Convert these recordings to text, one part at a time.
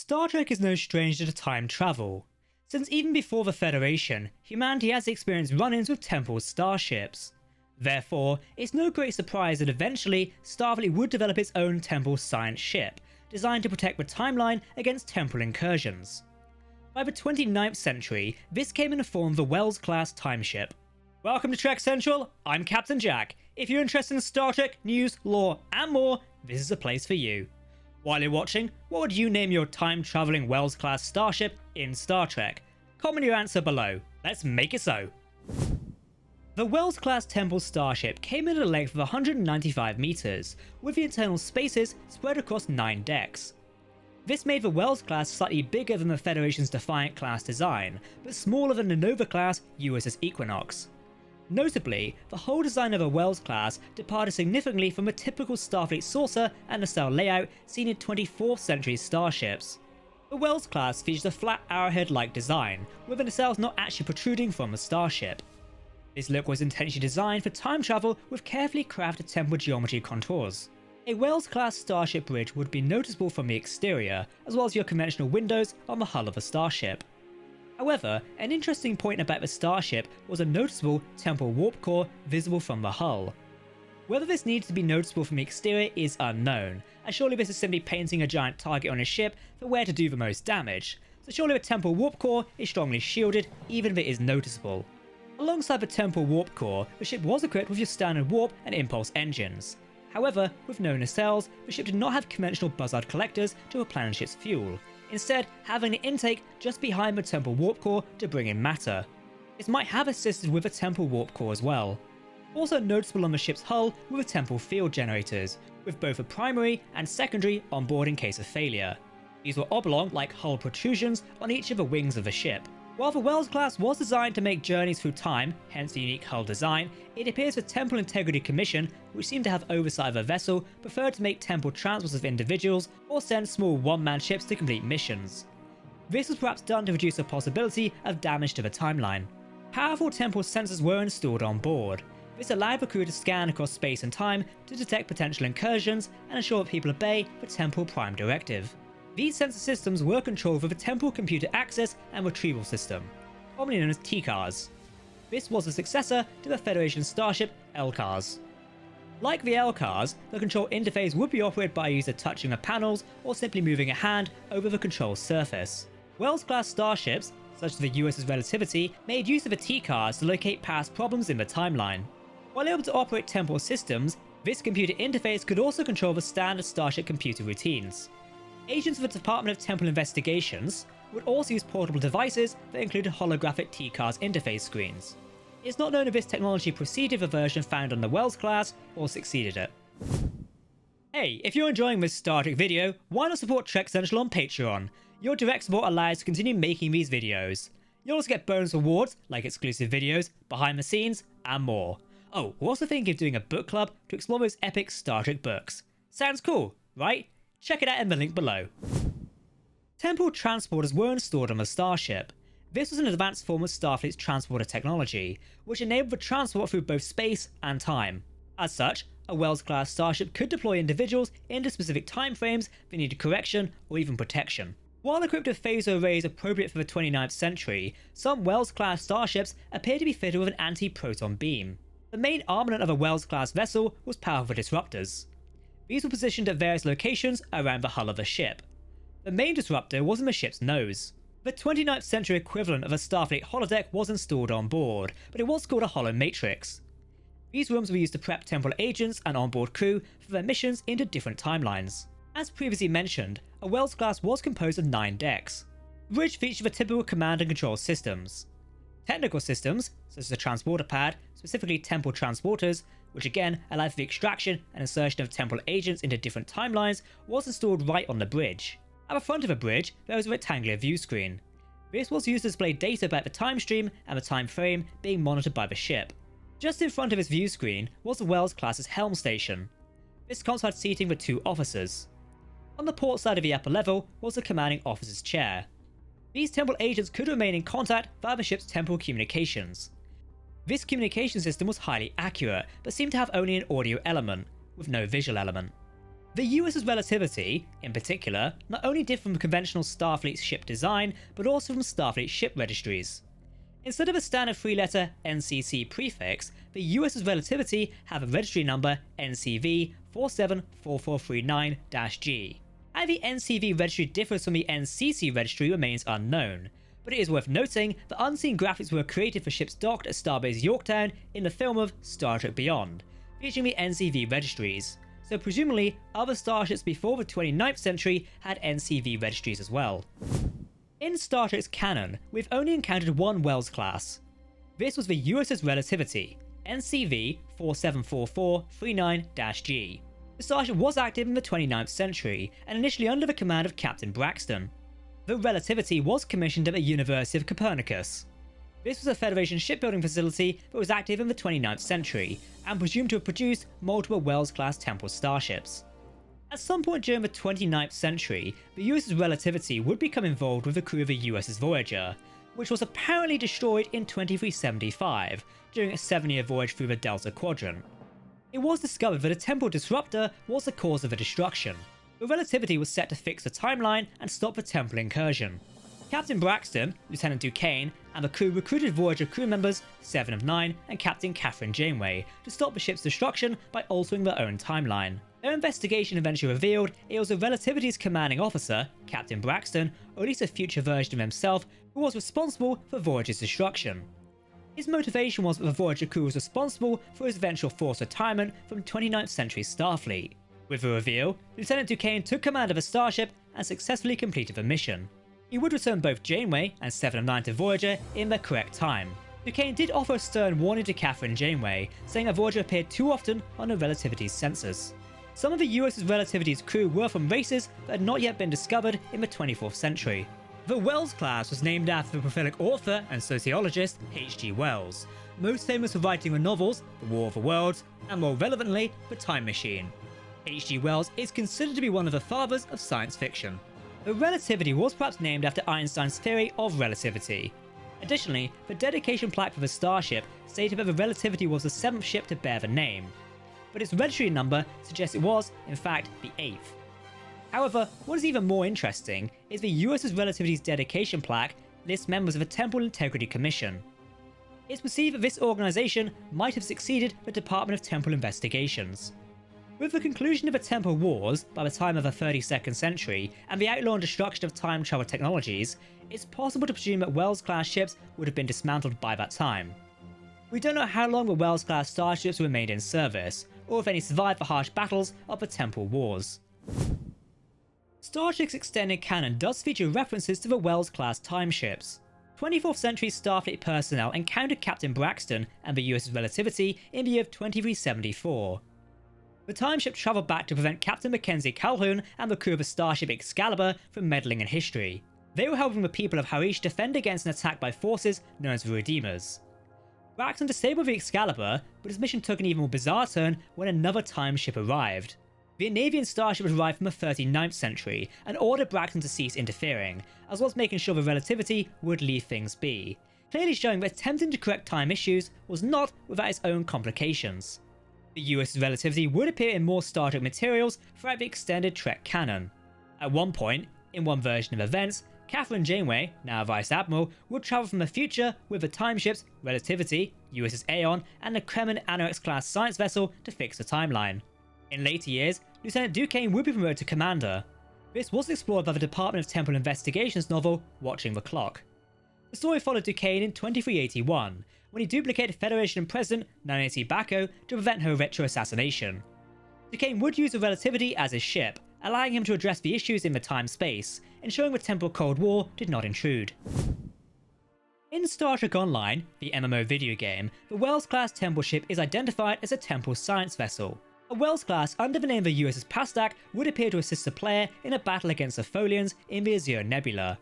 Star Trek is no stranger to time travel. Since even before the Federation, humanity has experienced run-ins with Temporal Starships. Therefore, it's no great surprise that eventually Starfleet would develop its own temporal science ship, designed to protect the timeline against temporal incursions. By the 29th century, this came in the form of the Wells-class Timeship. Welcome to Trek Central, I'm Captain Jack. If you're interested in Star Trek, news, lore, and more, this is a place for you. While you're watching, what would you name your time-traveling Wells-class starship in Star Trek? Comment your answer below. Let's make it so. The Wells-class Temporal Starship came in at a length of 195 meters, with the internal spaces spread across 9 decks. This made the Wells-class slightly bigger than the Federation's Defiant-class design, but smaller than the Nova-class USS Equinox. Notably, the whole design of a Wells-class departed significantly from a typical Starfleet saucer and nacelle layout seen in 24th century starships. The Wells-class features a flat arrowhead-like design, with the nacelles not actually protruding from the starship. This look was intentionally designed for time travel with carefully crafted temporal geometry contours. A Wells-class starship bridge would be noticeable from the exterior, as well as your conventional windows on the hull of a starship. However, an interesting point about the starship was a noticeable temporal warp core visible from the hull. Whether this needed to be noticeable from the exterior is unknown, and surely this is simply painting a giant target on a ship for where to do the most damage, so surely the temporal warp core is strongly shielded even if it is noticeable. Alongside the temporal warp core, the ship was equipped with your standard warp and impulse engines. However, with no nacelles, the ship did not have conventional buzzard collectors to replenish its fuel, instead having an intake just behind the temporal warp core to bring in matter. This might have assisted with a temporal warp core as well. Also noticeable on the ship's hull were the temporal field generators, with both a primary and secondary on board in case of failure. These were oblong-like hull protrusions on each of the wings of the ship. While the Wells-class was designed to make journeys through time, hence the unique hull design, it appears the Temporal Integrity Commission, which seemed to have oversight of a vessel, preferred to make temporal transports of individuals or send small one-man ships to complete missions. This was perhaps done to reduce the possibility of damage to the timeline. Powerful temporal sensors were installed on board. This allowed the crew to scan across space and time to detect potential incursions and ensure that people obey the Temporal Prime Directive. These sensor systems were controlled with a Temporal Computer Access and Retrieval System, commonly known as TCARS. This was the successor to the Federation starship LCARS. Like the LCARS, the control interface would be operated by a user touching the panels or simply moving a hand over the control surface. Wells-class starships, such as the USS Relativity, made use of the TCARS to locate past problems in the timeline. While able to operate temporal systems, this computer interface could also control the standard starship computer routines. Agents of the Department of Temporal Investigations would also use portable devices that included holographic TCARS interface screens. It's not known if this technology preceded the version found on the Wells class or succeeded it. Hey, if you're enjoying this Star Trek video, why not support Trek Central on Patreon? Your direct support allows us to continue making these videos. You'll also get bonus rewards like exclusive videos, behind the scenes, and more. Oh, we're also thinking of doing a book club to explore those epic Star Trek books. Sounds cool, right? Check it out in the link below. Temporal transporters were installed on the starship. This was an advanced form of Starfleet's transporter technology, which enabled the transport through both space and time. As such, a Wells-class starship could deploy individuals into specific time frames that needed correction or even protection. While equipped with phaser arrays appropriate for the 29th century, some Wells-class starships appear to be fitted with an anti-proton beam. The main armament of a Wells-class vessel was powerful disruptors. These were positioned at various locations around the hull of the ship. The main disruptor was in the ship's nose. The 29th century equivalent of a Starfleet holodeck was installed on board, but it was called a holomatrix. These rooms were used to prep temporal agents and onboard crew for their missions into different timelines. As previously mentioned, a Wells class was composed of 9 decks. The bridge featured the typical command and control systems. Technical systems, such as the transporter pad, specifically temporal transporters, which again allowed for the extraction and insertion of temporal agents into different timelines, was installed right on the bridge. At the front of the bridge, there was a rectangular view screen. This was used to display data about the time stream and the time frame being monitored by the ship. Just in front of this view screen was the Wells class's helm station. This console had seating for 2 officers. On the port side of the upper level was the commanding officer's chair. These temporal agents could remain in contact via the ship's temporal communications. This communication system was highly accurate, but seemed to have only an audio element, with no visual element. The USS Relativity, in particular, not only differed from conventional Starfleet ship design, but also from Starfleet ship registries. Instead of a standard 3-letter NCC prefix, the USS Relativity have a registry number NCV 474439-G. How the NCV registry differs from the NCC registry remains unknown, but it is worth noting that unseen graphics were created for ships docked at Starbase Yorktown in the film of Star Trek Beyond, featuring the NCV registries, so presumably other starships before the 29th century had NCV registries as well. In Star Trek's canon, we've only encountered one Wells class. This was the USS Relativity, NCV 474439-G. The starship was active in the 29th century, and initially under the command of Captain Braxton. The Relativity was commissioned at the University of Copernicus. This was a Federation shipbuilding facility that was active in the 29th century, and presumed to have produced multiple Wells-class Temporal Starships. At some point during the 29th century, the USS Relativity would become involved with the crew of the USS Voyager, which was apparently destroyed in 2375 during a 7-year voyage through the Delta Quadrant. It was discovered that a temporal disruptor was the cause of the destruction. The Relativity was set to fix the timeline and stop the temporal incursion. Captain Braxton, Lieutenant Duquesne, and the crew recruited Voyager crew members 7 of 9 and Captain Catherine Janeway to stop the ship's destruction by altering their own timeline. Their investigation eventually revealed it was the Relativity's commanding officer, Captain Braxton, or at least a future version of himself, who was responsible for Voyager's destruction. His motivation was that the Voyager crew was responsible for his eventual forced retirement from 29th century Starfleet. With the reveal, Lieutenant Duquesne took command of the starship and successfully completed the mission. He would return both Janeway and 7 of 9 to Voyager in their correct time. Duquesne did offer a stern warning to Catherine Janeway, saying that Voyager appeared too often on the Relativity's sensors. Some of the USS Relativity's crew were from races that had not yet been discovered in the 24th century. The Wells class was named after the prolific author and sociologist H.G. Wells, most famous for writing the novels The War of the Worlds and, more relevantly, The Time Machine. H.G. Wells is considered to be one of the fathers of science fiction. The Relativity was perhaps named after Einstein's theory of relativity. Additionally, the dedication plaque for the starship stated that the Relativity was the 7th ship to bear the name, but its registry number suggests it was, in fact, the 8th. However, what is even more interesting is the USS Relativity's dedication plaque lists members of the Temporal Integrity Commission. It's perceived that this organisation might have succeeded the Department of Temporal Investigations. With the conclusion of the Temporal Wars by the time of the 32nd century and the outlaw and destruction of time travel technologies, it's possible to presume that Wells-class ships would have been dismantled by that time. We don't know how long the Wells-class starships remained in service, or if any survived the harsh battles of the Temporal Wars. Star Trek's extended canon does feature references to the Wells-class timeships. 24th century Starfleet personnel encountered Captain Braxton and the USS Relativity in the year of 2374. The timeship travelled back to prevent Captain Mackenzie Calhoun and the crew of the starship Excalibur from meddling in history. They were helping the people of Harish defend against an attack by forces known as the Redeemers. Braxton disabled the Excalibur, but his mission took an even more bizarre turn when another timeship arrived. The Navian starship arrived from the 39th century and ordered Braxton to cease interfering, as well as making sure the Relativity would leave things be, clearly showing that attempting to correct time issues was not without its own complications. The USS Relativity would appear in more Star Trek materials throughout the extended Trek canon. At one point, in one version of events, Catherine Janeway, now Vice Admiral, would travel from the future with the timeships Relativity, USS Aeon, and the Kremen Anorex-class science vessel to fix the timeline. In later years, Lieutenant Duquesne would be promoted to Commander. This was explored by the Department of Temporal Investigations novel Watching the Clock. The story followed Duquesne in 2381, when he duplicated Federation President Nancy Bacco to prevent her retro-assassination. Duquesne would use the Relativity as his ship, allowing him to address the issues in the time-space, ensuring the Temporal Cold War did not intrude. In Star Trek Online, the MMO video game, the Wells-class Temporal ship is identified as a Temporal science vessel. A Wells-class under the name of the USS Pastak would appear to assist the player in a battle against the Folians in the Azure Nebula.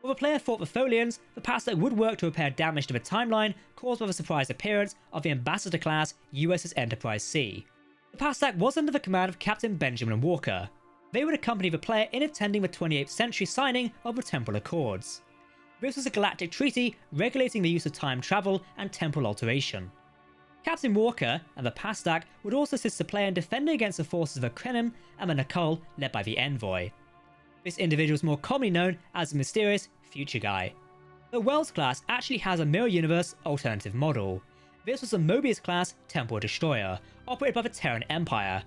While the player fought the Folians, the Pastak would work to repair damage to the timeline caused by the surprise appearance of the Ambassador-class USS Enterprise C. The Pastak was under the command of Captain Benjamin Walker. They would accompany the player in attending the 28th century signing of the Temporal Accords. This was a galactic treaty regulating the use of time travel and temporal alteration. Captain Walker and the Pastak would also assist the player in defending against the forces of a Krenim and the Nakul led by the Envoy. This individual is more commonly known as the mysterious Future Guy. The Wells-class actually has a mirror universe alternative model. This was a Mobius-class Temporal Destroyer, operated by the Terran Empire.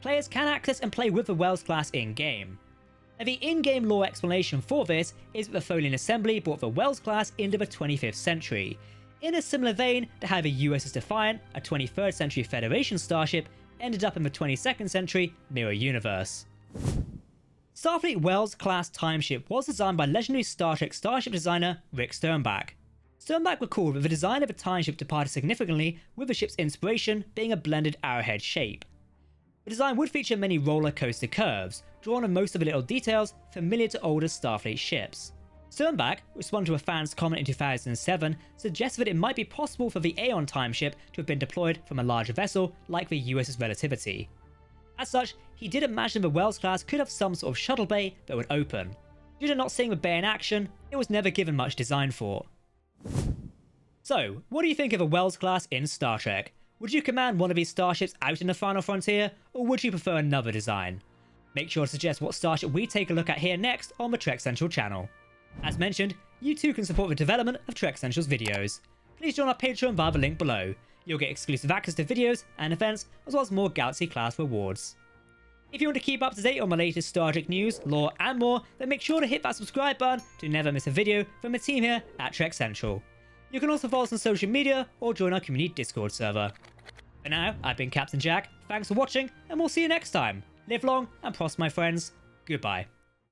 Players can access and play with the Wells-class in-game. And the in-game lore explanation for this is that the Folian Assembly brought the Wells-class into the 25th century, in a similar vein to how the USS Defiant, a 23rd century Federation starship, ended up in the 22nd century mirror universe. Starfleet Wells-class Timeship was designed by legendary Star Trek starship designer Rick Sternbach. Sternbach recalled that the design of the timeship departed significantly, with the ship's inspiration being a blended arrowhead shape. The design would feature many roller coaster curves, drawn on most of the little details familiar to older Starfleet ships. Sternbach, responding to a fan's comment in 2007, suggested that it might be possible for the Aeon timeship to have been deployed from a larger vessel like the USS Relativity. As such, he did imagine the Wells-class could have some sort of shuttle bay that would open. Due to not seeing the bay in action, it was never given much design thought. So, what do you think of a Wells-class in Star Trek? Would you command one of these starships out in the final frontier, or would you prefer another design? Make sure to suggest what starship we take a look at here next on the Trek Central channel. As mentioned, you too can support the development of Trek Central's videos. Please join our Patreon via the link below. You'll get exclusive access to videos and events, as well as more Galaxy-class rewards. If you want to keep up to date on the latest Star Trek news, lore, and more, then make sure to hit that subscribe button to never miss a video from the team here at Trek Central. You can also follow us on social media or join our community Discord server. For now, I've been Captain Jack, thanks for watching, and we'll see you next time. Live long and prosper, my friends. Goodbye.